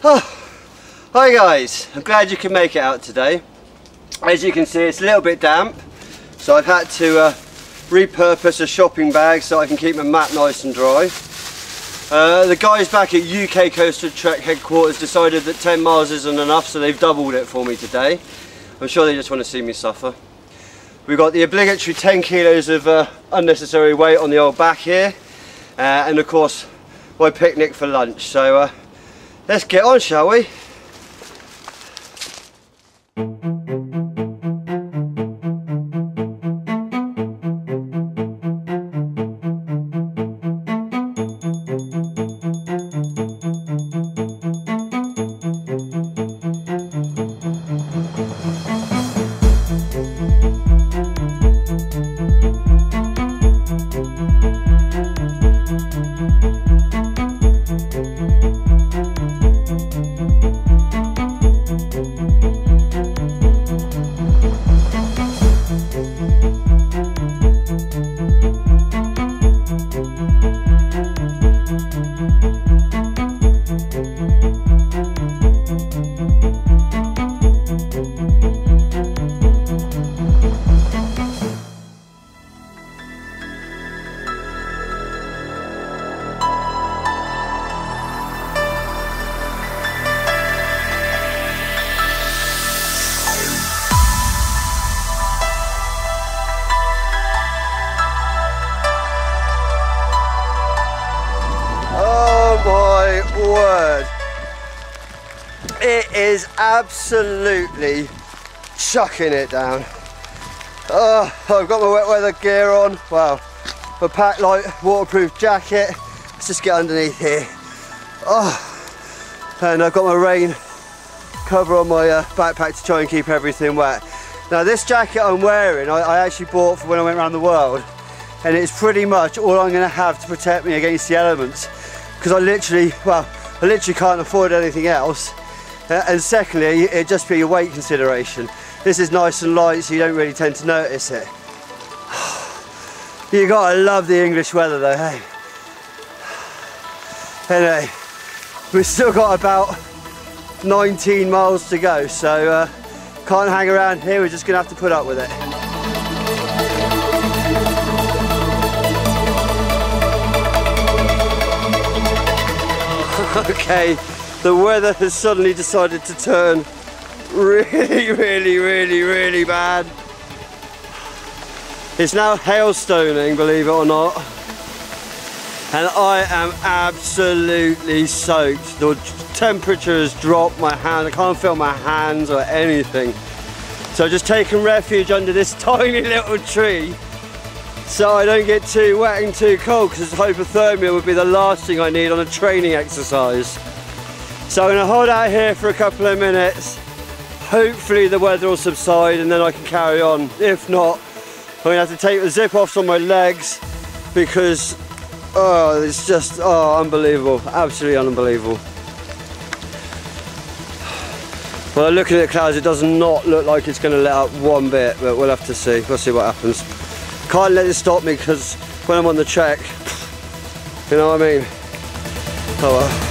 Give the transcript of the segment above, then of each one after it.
Hi guys, I'm glad you can make it out today. As you can see, it's a little bit damp, so I've had to repurpose a shopping bag so I can keep my mat nice and dry. The guys back at UK Coastal Trek headquarters decided that 10 miles isn't enough, so they've doubled it for me today. I'm sure they just want to see me suffer. We've got the obligatory 10 kilos of unnecessary weight on the old back here, and of course my picnic for lunch. So let's get on, shall we? Word, it is absolutely chucking it down. Oh, I've got my wet weather gear on. Wow, my pack light waterproof jacket. Let's just get underneath here. Oh, and I've got my rain cover on my backpack to try and keep everything wet. Now this jacket I'm wearing, I actually bought for when I went around the world, and it's pretty much all I'm going to have to protect me against the elements. Because I literally can't afford anything else. And secondly, it'd just be a weight consideration. This is nice and light, so you don't really tend to notice it. You gotta love the English weather though, hey? Anyway, we've still got about 19 miles to go, so can't hang around here, we're just gonna have to put up with it. Okay, the weather has suddenly decided to turn really bad. It's now hailstoning, believe it or not, and I am absolutely soaked. The temperature has dropped, my hand, I can't feel my hands or anything. So I've just taken refuge under this tiny little tree so I don't get too wet and too cold, because hypothermia would be the last thing I need on a training exercise. So I'm going to hold out here for a couple of minutes. Hopefully the weather will subside and then I can carry on. If not, I'm going to have to take the zip offs on my legs, because it's just unbelievable, absolutely unbelievable. Well, looking at the clouds, it does not look like it's going to let up one bit, but we'll have to see. We'll see what happens. Can't let it stop me, because when I'm on the trek, you know what I mean? Oh well.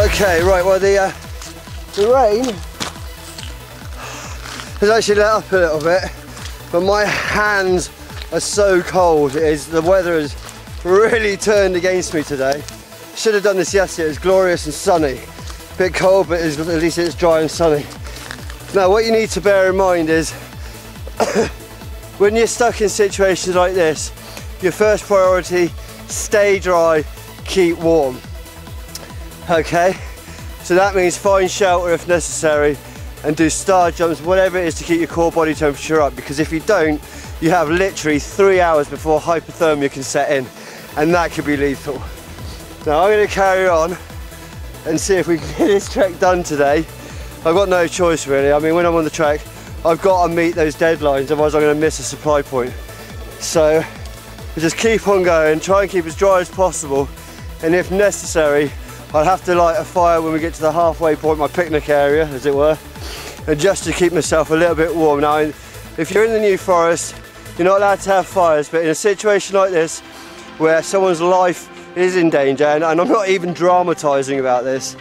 Okay, right, well the rain has actually let up a little bit, but my hands are so cold. The weather has really turned against me today. Should have done this yesterday, it was glorious and sunny. Bit cold, but at least it's dry and sunny. Now what you need to bear in mind is when you're stuck in situations like this, your first priority, stay dry, keep warm. Okay? So that means find shelter if necessary and do star jumps, whatever it is to keep your core body temperature up, because if you don't, you have literally 3 hours before hypothermia can set in, and that could be lethal. Now I'm going to carry on and see if we can get this trek done today. I've got no choice really. I mean, when I'm on the trek, I've got to meet those deadlines, otherwise I'm going to miss a supply point. So We just keep on going, try and keep as dry as possible, and if necessary, I'll have to light a fire when we get to the halfway point, my picnic area, as it were, and just to keep myself a little bit warm. Now, if you're in the New Forest, you're not allowed to have fires, but in a situation like this, where someone's life is in danger, and I'm not even dramatising about this,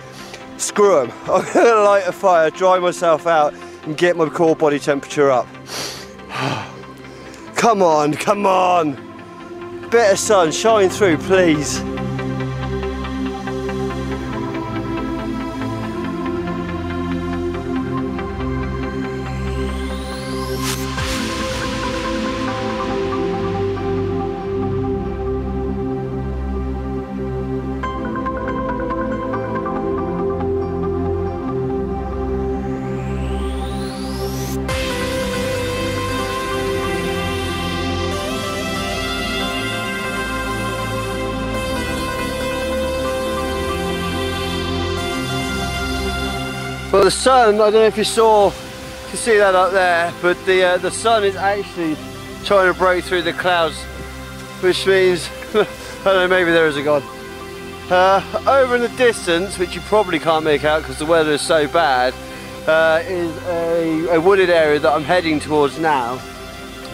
screw them. I'm going to light a fire, dry myself out, and get my core body temperature up. Come on, come on! Bit of sun, shine through, please. Well, the sun, I don't know if you can see that up there, but the sun is actually trying to break through the clouds, which means, I don't know, maybe there is a God. Over in the distance, which you probably can't make out because the weather is so bad, is a wooded area that I'm heading towards now.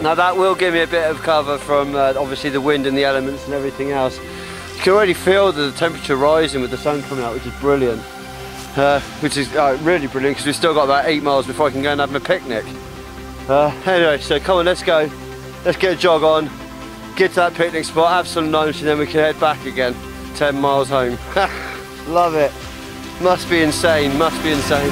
Now that will give me a bit of cover from obviously the wind and the elements and everything else. You can already feel the temperature rising with the sun coming out, which is brilliant. Which is really brilliant because we've still got about 8 miles before I can go and have my picnic. Anyway, so come on, let's go. Let's get a jog on, get to that picnic spot, have some lunch, and then we can head back again. 10 miles home. Love it. Must be insane, must be insane.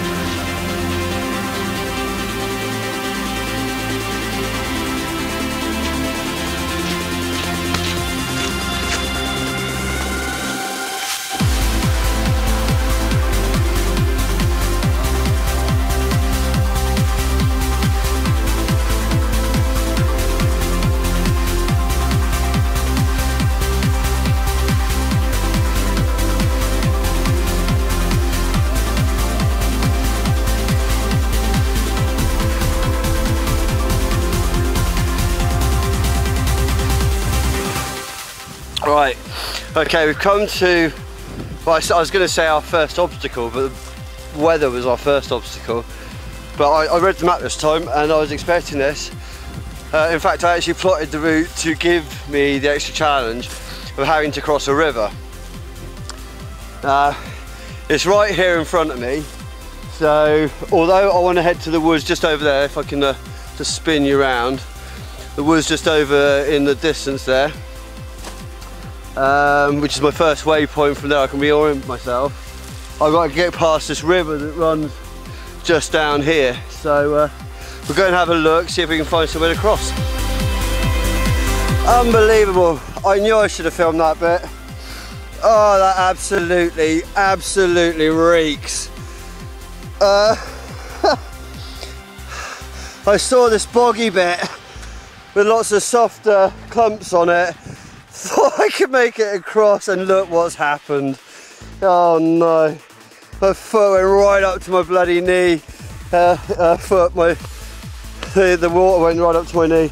Right, okay, we've come to, well, I was going to say our first obstacle, but the weather was our first obstacle. But I read the map this time and I was expecting this. In fact, I actually plotted the route to give me the extra challenge of having to cross a river. It's right here in front of me, so although I want to head to the woods just over there, if I can just spin you around, the woods just over in the distance there. Which is my first waypoint. From there I can reorient myself. I've got to get past this river that runs just down here, so we'll go and have a look, see if we can find somewhere to cross. Unbelievable. I knew I should have filmed that bit. Oh, that absolutely reeks. I saw this boggy bit with lots of soft clumps on it. Thought I could make it across, and look what's happened. Oh no, my foot went right up to my bloody knee. The water went right up to my knee.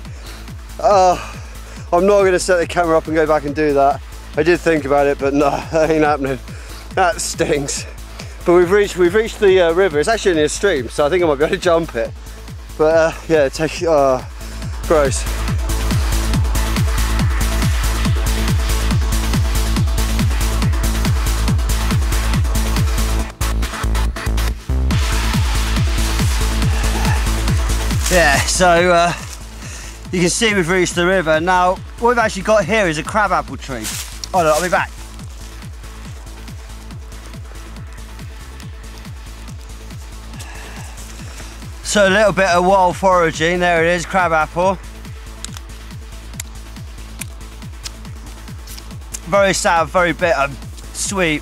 I'm not going to set the camera up and go back and do that. I did think about it, but no, that ain't happening. That stinks. But we've reached the river. It's actually in a stream, so I think I might be able to jump it. But yeah, gross. Yeah, so you can see we've reached the river. Now, what we've actually got here is a crabapple tree. Oh no, I'll be back. So a little bit of wild foraging, there it is, crabapple. Very sad, very bitter, sweet,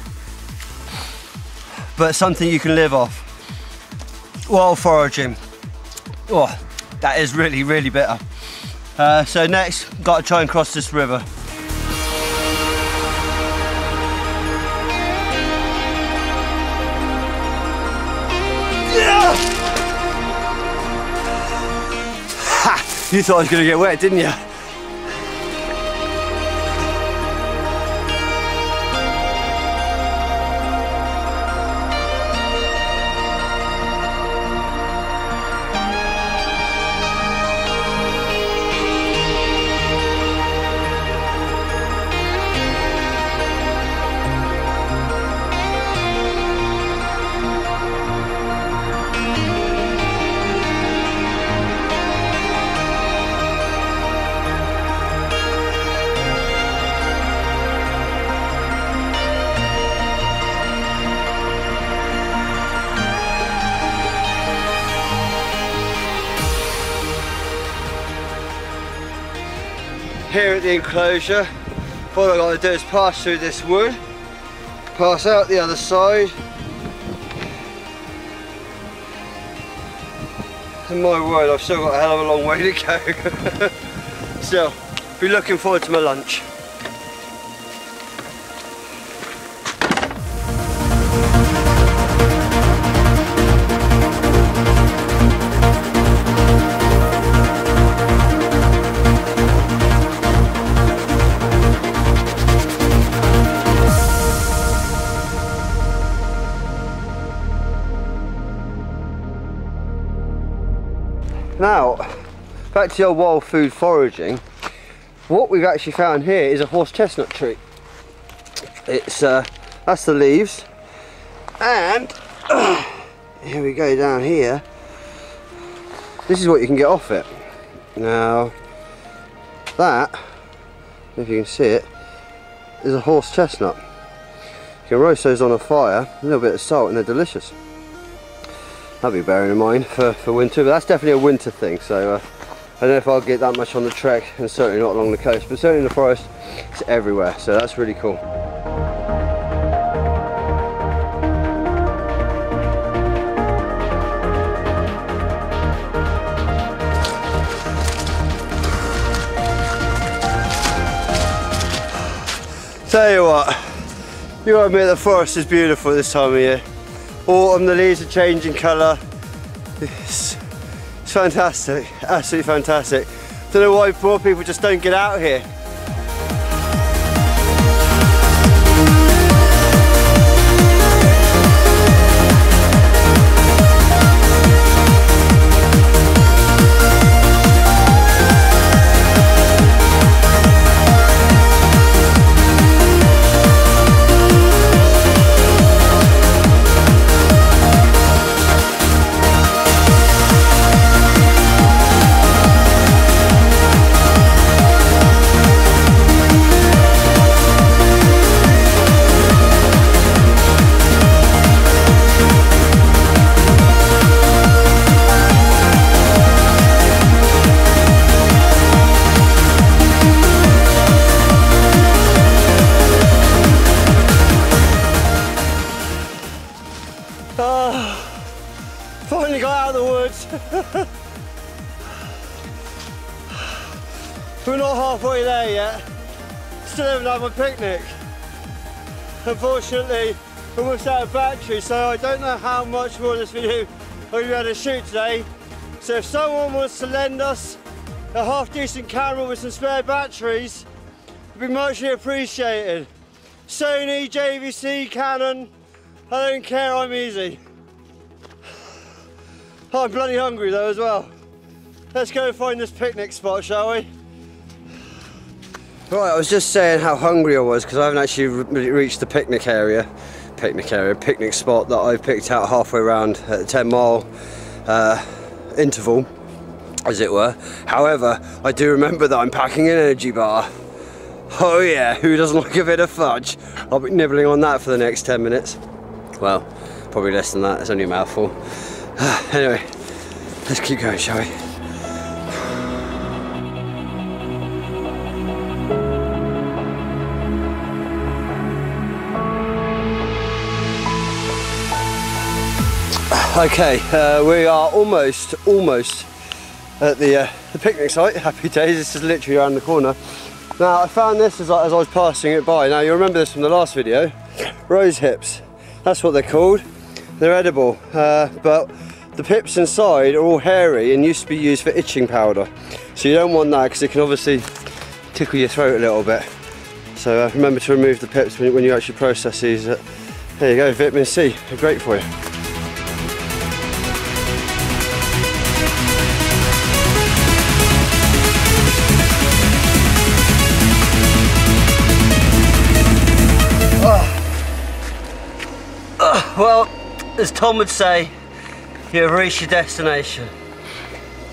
but something you can live off. Wild foraging. Oh, that is really bitter. So next, got to try and cross this river. Yeah! Ha! You thought I was going to get wet, didn't you? here at the enclosure. All I've got to do is pass through this wood, pass out the other side, and my word, I've still got a hell of a long way to go. Still, be looking forward to my lunch. Now, back to the old wild food foraging. What we've actually found here is a horse chestnut tree. It's that's the leaves, and here we go down here. This is what you can get off it. Now, that, if you can see it, is a horse chestnut. You can roast those on a fire, a little bit of salt, and they're delicious. That'll be bearing in mind for winter, but that's definitely a winter thing. So I don't know if I'll get that much on the trek, and certainly not along the coast, but certainly in the forest, it's everywhere. So that's really cool. Tell you what, you gotta admit the forest is beautiful this time of year. Autumn, the leaves are changing colour. It's fantastic, absolutely fantastic. Don't know why poor people just don't get out here. Finally got out of the woods. We're not halfway there yet. Still haven't had my picnic. Unfortunately, we're almost out of battery, so I don't know how much more of this video I'm going to be able to shoot today. So if someone wants to lend us a half decent camera with some spare batteries, it'd be muchly appreciated. Sony, JVC, Canon, I don't care, I'm easy. Oh, I'm bloody hungry though as well. Let's go find this picnic spot, shall we? Right, I was just saying how hungry I was because I haven't actually reached the picnic spot that I've picked out halfway around at the 10-mile interval, as it were. However, I do remember that I'm packing an energy bar. Oh yeah, who doesn't like a bit of fudge? I'll be nibbling on that for the next 10 minutes. Well, probably less than that, it's only a mouthful. Anyway, let's keep going, shall we? Okay, we are almost at the picnic site. Happy days, this is literally around the corner. Now, I found this as I was passing it by. Now, you remember this from the last video. Rose hips, that's what they're called. They're edible, but the pips inside are all hairy and used to be used for itching powder. So you don't want that because it can obviously tickle your throat a little bit. So remember to remove the pips when you actually process these. There you go, vitamin C, they're great for you. Well, as Tom would say, you have reached your destination.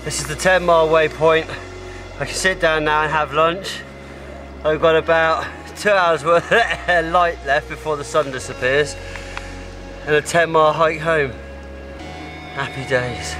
This is the 10-mile waypoint. I can sit down now and have lunch. I've got about 2 hours worth of light left before the sun disappears, and a 10-mile hike home. Happy days.